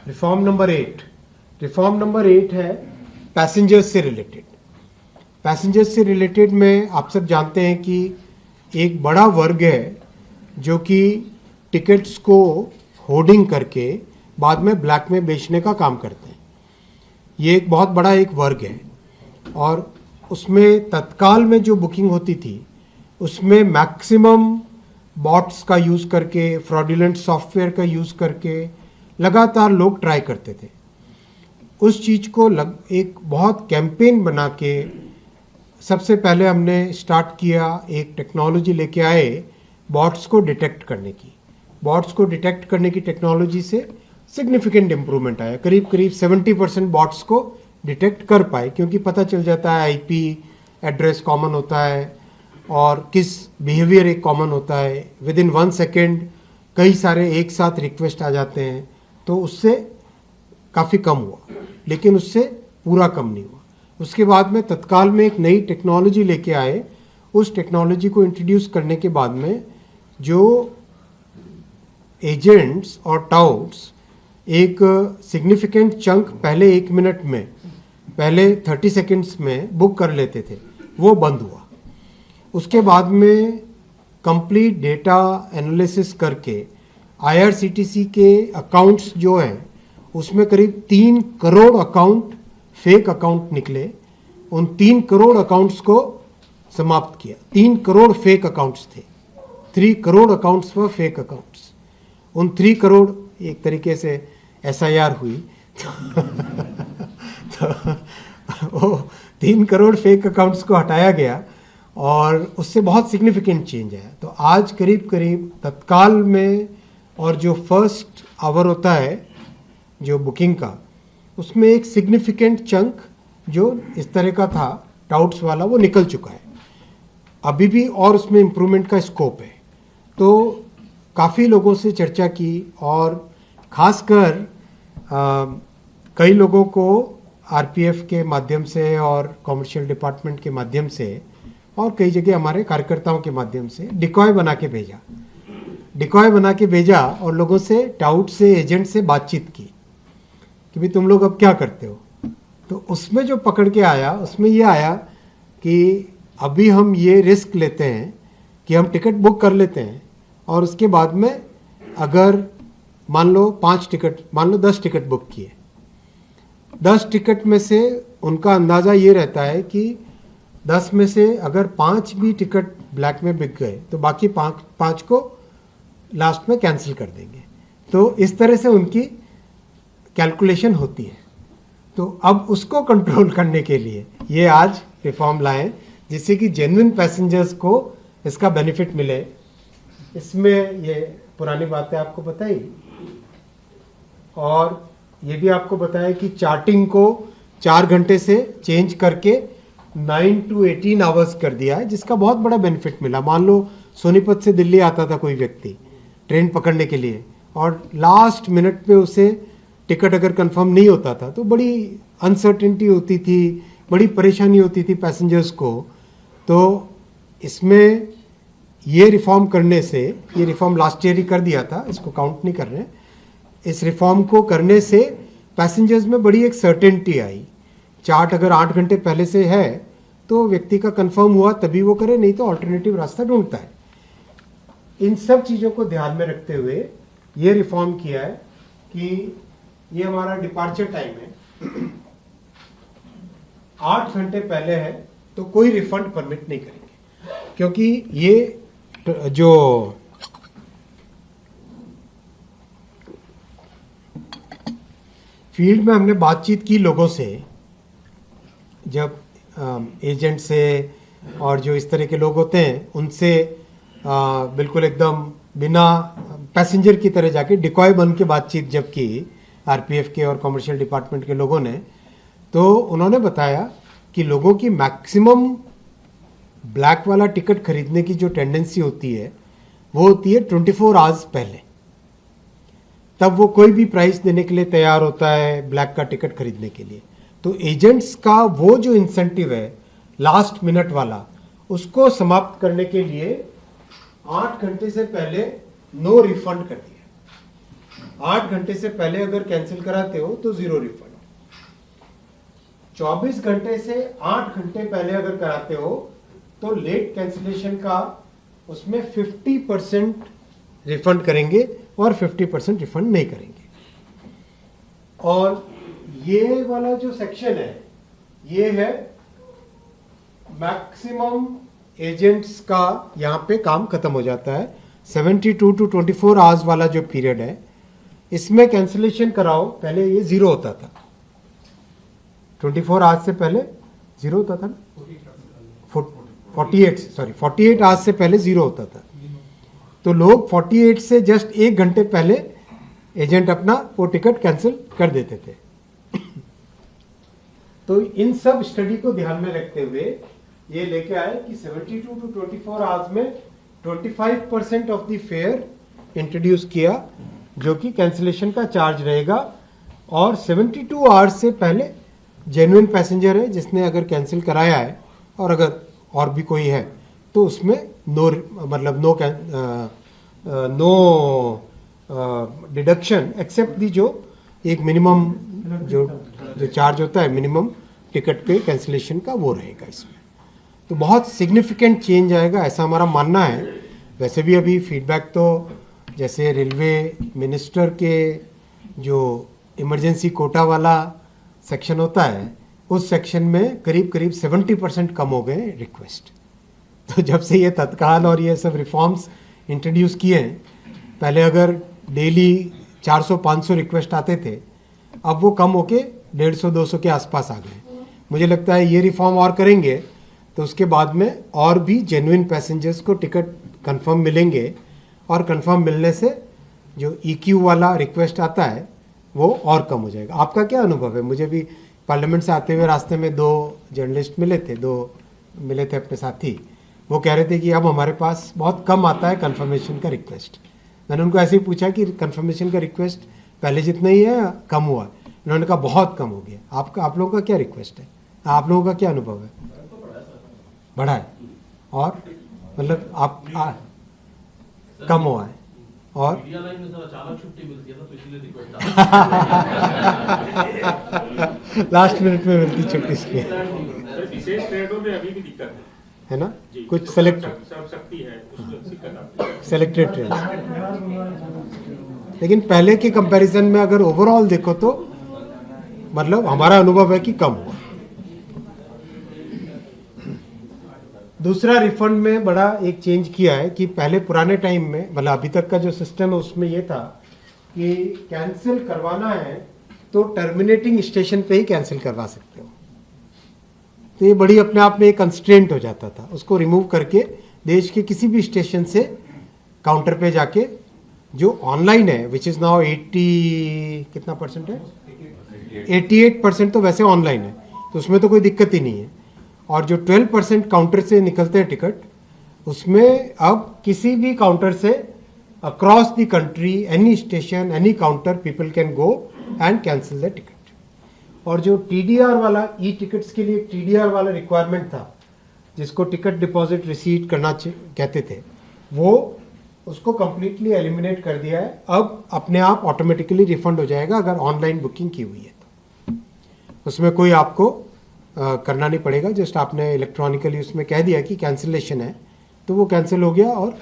Reform number 8 है passengers से related. Passengers से रिलेटेड में आप सब जानते हैं कि एक बड़ा वर्ग है जो कि टिकट्स को होर्डिंग करके बाद में ब्लैक में बेचने का काम करते हैं। ये एक बहुत बड़ा एक वर्ग है और उसमें तत्काल में जो बुकिंग होती थी उसमें मैक्सिमम बॉट्स का यूज़ करके, फ्रॉडुलेंट सॉफ्टवेयर का यूज़ करके लगातार लोग ट्राई करते थे। उस चीज़ को एक बहुत कैंपेन बना के सबसे पहले हमने स्टार्ट किया, एक टेक्नोलॉजी लेके आए बॉट्स को डिटेक्ट करने की। बॉट्स को डिटेक्ट करने की टेक्नोलॉजी से सिग्निफिकेंट इम्प्रूवमेंट आया। करीब करीब 70% बॉट्स को डिटेक्ट कर पाए, क्योंकि पता चल जाता है आईपी एड्रेस कॉमन होता है और किस बिहेवियर एक कॉमन होता है। विद इन 1 सेकेंड कई सारे एक साथ रिक्वेस्ट आ जाते हैं, तो उससे काफ़ी कम हुआ, लेकिन उससे पूरा कम नहीं हुआ। उसके बाद में तत्काल में एक नई टेक्नोलॉजी लेके आए। उस टेक्नोलॉजी को इंट्रोड्यूस करने के बाद में जो एजेंट्स और टाउट्स एक सिग्निफिकेंट चंक पहले 1 मिनट में, पहले 30 सेकेंड्स में बुक कर लेते थे, वो बंद हुआ। उसके बाद में कंप्लीट डेटा एनालिसिस करके आईआरसीटीसी के अकाउंट्स जो हैं उसमें करीब 3 करोड़ अकाउंट फेक अकाउंट निकले। उन 3 करोड़ अकाउंट्स को समाप्त किया। 3 करोड़ फेक अकाउंट्स थे, 3 करोड़ अकाउंट्स व फेक अकाउंट्स। उन 3 करोड़ एक तरीके से एसआईआर हुई तो वो 3 करोड़ फेक अकाउंट्स को हटाया गया और उससे बहुत सिग्निफिकेंट चेंज आया। तो आज करीब करीब तत्काल में और जो फर्स्ट आवर होता है जो बुकिंग का, उसमें एक सिग्निफिकेंट चंक जो इस तरह का था टाउट्स वाला, वो निकल चुका है। अभी भी और उसमें इम्प्रूवमेंट का स्कोप है। तो काफ़ी लोगों से चर्चा की और ख़ासकर कई लोगों को आरपीएफ के माध्यम से और कॉमर्शियल डिपार्टमेंट के माध्यम से और कई जगह हमारे कार्यकर्ताओं के माध्यम से डिकॉय बना के भेजा और लोगों से, टाउट से, एजेंट से बातचीत की कि भाई तुम लोग अब क्या करते हो। तो उसमें जो पकड़ के आया, उसमें ये आया कि अभी हम ये रिस्क लेते हैं कि हम टिकट बुक कर लेते हैं और उसके बाद में अगर मान लो 10 टिकट बुक किए, 10 टिकट में से उनका अंदाज़ा ये रहता है कि 10 में से अगर 5 भी टिकट ब्लैक में बिक गए तो बाकी 5 को लास्ट में कैंसिल कर देंगे। तो इस तरह से उनकी कैलकुलेशन होती है। तो अब उसको कंट्रोल करने के लिए ये आज रिफॉर्म लाए जिससे कि जेन्युइन पैसेंजर्स को इसका बेनिफिट मिले। इसमें ये पुरानी बातें आपको बताई और ये भी आपको बताया कि चार्टिंग को 4 घंटे से चेंज करके 9 to 18 आवर्स कर दिया है, जिसका बहुत बड़ा बेनिफिट मिला। मान लो सोनीपत से दिल्ली आता था कोई व्यक्ति ट्रेन पकड़ने के लिए और लास्ट मिनट पे उसे टिकट अगर कंफर्म नहीं होता था तो बड़ी अनसर्टेनिटी होती थी, बड़ी परेशानी होती थी पैसेंजर्स को। तो इसमें ये रिफॉर्म करने से, ये रिफॉर्म लास्ट ईयर ही कर दिया था, इसको काउंट नहीं कर रहे, इस रिफॉर्म को करने से पैसेंजर्स में बड़ी एक सर्टेनिटी आई। चार्ट अगर 8 घंटे पहले से है तो व्यक्ति का कंफर्म हुआ तभी वो करे, नहीं तो अल्टरनेटिव रास्ता ढूंढता है। इन सब चीज़ों को ध्यान में रखते हुए ये रिफॉर्म किया है कि ये हमारा डिपार्चर टाइम है 8 घंटे पहले है तो कोई रिफंड परमिट नहीं करेंगे, क्योंकि ये जो फील्ड में हमने बातचीत की लोगों से, जब एजेंट से और जो इस तरह के लोग होते हैं उनसे बिल्कुल एकदम बिना पैसेंजर की तरह जाके डिकॉय बन के बातचीत जब की आरपीएफ के और कमर्शियल डिपार्टमेंट के लोगों ने, तो उन्होंने बताया कि लोगों की मैक्सिमम ब्लैक वाला टिकट खरीदने की जो टेंडेंसी होती है वो होती है 24 आवर्स पहले। तब वो कोई भी प्राइस देने के लिए तैयार होता है ब्लैक का टिकट खरीदने के लिए। तो एजेंट्स का वो जो इंसेंटिव है लास्ट मिनट वाला, उसको समाप्त करने के लिए 8 घंटे से पहले नो रिफंड कर दिया। 8 घंटे से पहले अगर कैंसिल कराते हो तो 0 रिफंड, 24 घंटे से 8 घंटे पहले अगर कराते हो तो लेट कैंसिलेशन का उसमें 50% रिफंड करेंगे और 50% रिफंड नहीं करेंगे। और ये वाला जो सेक्शन है ये है मैक्सिमम एजेंट्स का, यहां पे काम खत्म हो जाता है। 72 to 24 आवर्स वाला जो पीरियड है इसमें कैंसिलेशन कराओ, पहले ये 0 होता था, 24 आवर्स से पहले 0 होता था ना, 48 आवर्स से पहले 0 होता था। तो लोग 48 से जस्ट 1 घंटे पहले एजेंट अपना वो टिकट कैंसिल कर देते थे। तो इन सब स्टडी को ध्यान में रखते हुए ये लेके आए कि 72 to 24 आवर्स में 25% ऑफ द फेयर इंट्रोड्यूस किया जो कि कैंसिलेशन का चार्ज रहेगा। और 72 आवर्स से पहले जेन्युइन पैसेंजर है जिसने अगर कैंसिल कराया है और अगर और भी कोई है तो उसमें नो डिडक्शन एक्सेप्ट दी जो एक मिनिमम जो चार्ज होता है मिनिमम टिकट पे कैंसिलेशन का, वो रहेगा इसमें। तो बहुत सिग्निफिकेंट चेंज आएगा ऐसा हमारा मानना है। वैसे भी अभी फीडबैक तो जैसे रेलवे मिनिस्टर के जो इमरजेंसी कोटा वाला सेक्शन होता है उस सेक्शन में करीब करीब 70% कम हो गए रिक्वेस्ट। तो जब से ये तत्काल और ये सब रिफॉर्म्स इंट्रोड्यूस किए हैं, पहले अगर डेली 400-500 रिक्वेस्ट आते थे, अब वो कम होके 150-200 के आसपास आ गए। मुझे लगता है ये रिफॉर्म और करेंगे तो उसके बाद में और भी जेन्युइन पैसेंजर्स को टिकट कंफर्म मिलेंगे और कंफर्म मिलने से जो EQ वाला रिक्वेस्ट आता है वो और कम हो जाएगा। आपका क्या अनुभव है? मुझे भी पार्लियामेंट से आते हुए रास्ते में 2 जर्नलिस्ट मिले थे अपने साथी। वो कह रहे थे कि अब हमारे पास बहुत कम आता है कंफर्मेशन का रिक्वेस्ट। मैंने उनको ऐसे ही पूछा कि कंफर्मेशन का रिक्वेस्ट पहले जितना ही है कम हुआ? उन्होंने कहा बहुत कम हो गया। आप लोगों का क्या रिक्वेस्ट है? आप लोगों का क्या अनुभव है? बढ़ा है और मतलब कम हुआ है और लास्ट मिनट में मिलती छुट्टी इसलिए विशेष ट्रेनों में अभी भी दिक्कत है ना, कुछ सेलेक्टेड ट्रेन। लेकिन पहले के कंपैरिजन में अगर ओवरऑल देखो तो मतलब हमारा अनुभव है कि कम हुआ। दूसरा रिफंड में बड़ा एक चेंज किया है कि पहले पुराने टाइम में मतलब अभी तक का जो सिस्टम है उसमें ये था कि कैंसिल करवाना है तो टर्मिनेटिंग स्टेशन पे ही कैंसिल करवा सकते हो। तो ये बड़ी अपने आप में एक कंस्ट्रेंट हो जाता था। उसको रिमूव करके देश के किसी भी स्टेशन से काउंटर पे जाके जो ऑनलाइन है विच इज नाउ 88% है, 88% तो वैसे ऑनलाइन है तो उसमें तो कोई दिक्कत ही नहीं है। और जो 12% काउंटर से निकलते हैं टिकट उसमें अब किसी भी काउंटर से across the country any station any counter people can go and cancel the ticket. और जो TDR वाला ई टिकट्स के लिए TDR वाला रिक्वायरमेंट था जिसको टिकट डिपॉजिट रिसीट करना कहते थे वो उसको कंप्लीटली एलिमिनेट कर दिया है। अब अपने आप ऑटोमेटिकली रिफंड हो जाएगा अगर ऑनलाइन बुकिंग की हुई है तो उसमें कोई आपको करना नहीं पड़ेगा। जस्ट आपने इलेक्ट्रॉनिकली उसमें कह दिया कि कैंसिलेशन है तो वो कैंसिल हो गया और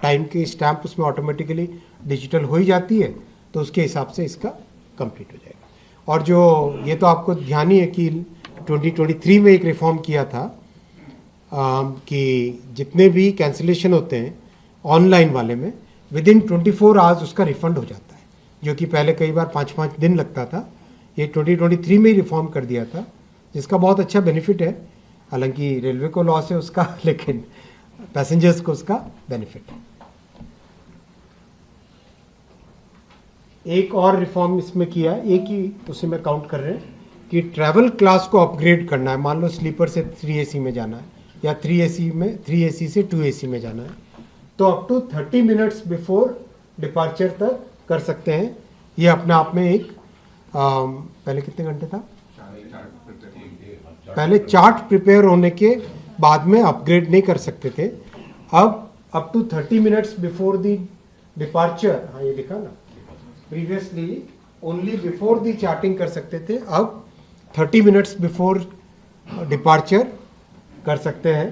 टाइम की स्टैम्प उसमें ऑटोमेटिकली डिजिटल हो ही जाती है तो उसके हिसाब से इसका कंप्लीट हो जाएगा। और जो ये तो आपको ध्यान ही है कि 2023 में एक रिफॉर्म किया था कि जितने भी कैंसिलेशन होते हैं ऑनलाइन वाले में विद इन 24 आवर्स उसका रिफंड हो जाता है, जो कि पहले कई बार 5-5 दिन लगता था। ये 2023 में ही रिफॉर्म कर दिया था जिसका बहुत अच्छा बेनिफिट है। हालांकि रेलवे को लॉस है उसका लेकिन पैसेंजर्स को उसका बेनिफिट है। एक और रिफॉर्म इसमें किया है, एक ही उसी में काउंट कर रहे हैं कि ट्रैवल क्लास को अपग्रेड करना है। मान लो स्लीपर से 3AC में जाना है या 3AC से 2AC में जाना है तो up to 30 minutes before departure तक कर सकते हैं। ये अपने आप में एक पहले कितने घंटे था, पहले चार्ट प्रिपेयर होने के बाद में अपग्रेड नहीं कर सकते थे। अब up to 30 minutes before the departure, हाँ ये लिखा ना, previously only before the charting कर सकते थे, अब 30 मिनट्स बिफोर डिपार्चर कर सकते हैं।